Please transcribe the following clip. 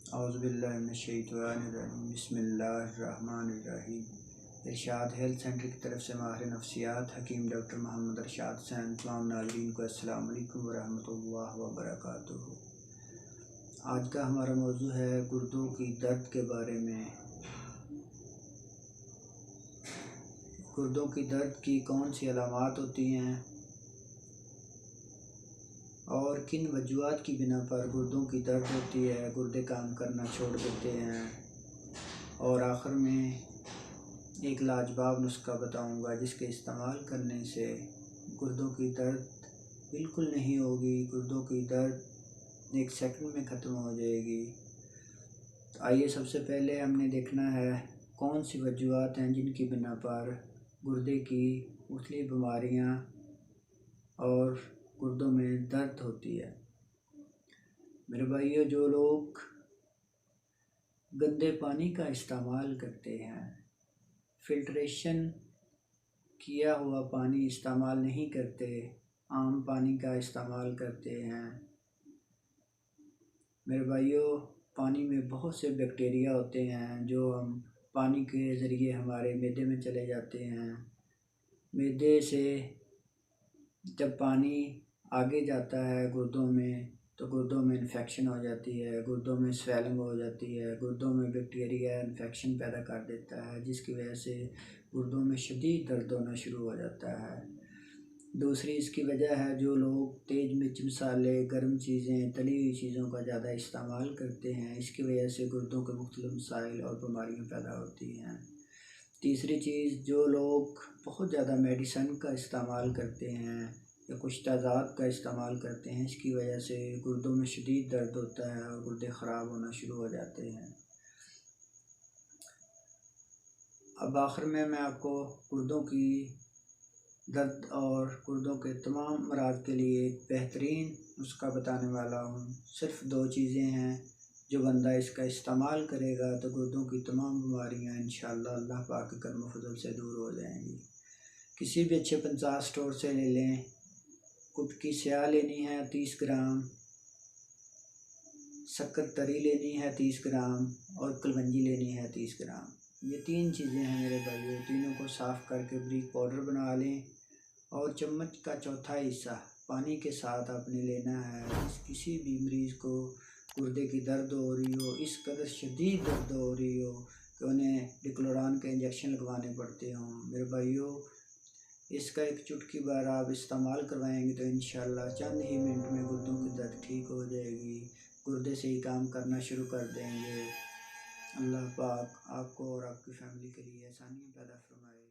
اعوذ باللہ من الشیطان الرجیم بسم اللہ الرحمن الرحیم۔ ارشاد ہیلتھ سینٹر کی طرف سے ماہر نفسیات حکیم ڈاکٹر محمد ارشاد حسین۔ تمام ناظرین کو السلام علیکم ورحمۃ اللہ وبرکاتہ۔ آج کا ہمارا موضوع ہے گردوں کی درد کے بارے میں۔ گردوں کی درد کی کون سی علامات ہوتی ہیں اور کن وجوہات کی بنا پر گردوں کی درد ہوتی ہے، گردے کام کرنا چھوڑ دیتے ہیں، اور آخر میں ایک لاجواب نسخہ بتاؤں گا جس کے استعمال کرنے سے گردوں کی درد بالکل نہیں ہوگی، گردوں کی درد 1 سیکنڈ میں ختم ہو جائے گی۔ تو آئیے سب سے پہلے ہم نے دیکھنا ہے کون سی وجوہات ہیں جن کی بنا پر گردے کی مختلف بیماریاں اور گردوں میں درد ہوتی ہے۔ میرے بھائیو، جو لوگ گندے پانی کا استعمال کرتے ہیں، فلٹریشن کیا ہوا پانی استعمال نہیں کرتے، عام پانی کا استعمال کرتے ہیں، میرے بھائیو پانی میں بہت سے بیکٹیریا ہوتے ہیں جو ہم پانی کے ذریعے ہمارے معدے میں چلے جاتے ہیں۔ معدے سے جب پانی آگے جاتا ہے گردوں میں تو گردوں میں انفیکشن ہو جاتی ہے، گردوں میں سویلنگ ہو جاتی ہے، گردوں میں بیکٹیریا انفیکشن پیدا کر دیتا ہے جس کی وجہ سے گردوں میں شدید درد ہونا شروع ہو جاتا ہے۔ دوسری اس کی وجہ ہے جو لوگ تیز مرچ مسالے، گرم چیزیں، تلی ہوئی چیزوں کا زیادہ استعمال کرتے ہیں، اس کی وجہ سے گردوں کے مختلف مسائل اور بیماریاں پیدا ہوتی ہیں۔ تیسری چیز، جو لوگ بہت زیادہ میڈیسن کا استعمال کرتے ہیں یا کچھ تیزاب کا استعمال کرتے ہیں، اس کی وجہ سے گردوں میں شدید درد ہوتا ہے اور گردے خراب ہونا شروع ہو جاتے ہیں۔ اب آخر میں آپ کو گردوں کی درد اور گردوں کے تمام امراض کے لیے ایک بہترین نسخہ بتانے والا ہوں۔ صرف 2 چیزیں ہیں، جو بندہ اس کا استعمال کرے گا تو گردوں کی تمام بیماریاں انشاءاللہ اللہ پاک کے کرم و فضل سے دور ہو جائیں گی۔ کسی بھی اچھے 50 اسٹور سے لے لیں۔ کٹکی سیاہ لینی ہے 30 گرام، شکر تری لینی ہے 30 گرام اور کلونجی لینی ہے 30 گرام۔ یہ 3 چیزیں ہیں میرے بھائیو، تینوں کو صاف کر کے باریک پاؤڈر بنا لیں اور چمچ کا چوتھا حصہ پانی کے ساتھ آپ نے لینا ہے۔ کسی بھی مریض کو گردے کی درد ہو رہی ہو، اس قدر شدید درد ہو رہی ہو کہ انہیں ڈکلوران کے انجیکشن لگوانے پڑتے ہوں، میرے بھائیو اس کا ایک چٹکی بار آپ استعمال کروائیں گے تو انشاءاللہ چند ہی منٹ میں گردوں کی درد ٹھیک ہو جائے گی، گردے سے ہی کام کرنا شروع کر دیں گے۔ اللہ پاک آپ کو اور آپ کی فیملی کے لیے آسانیاں پیدا فرمائے۔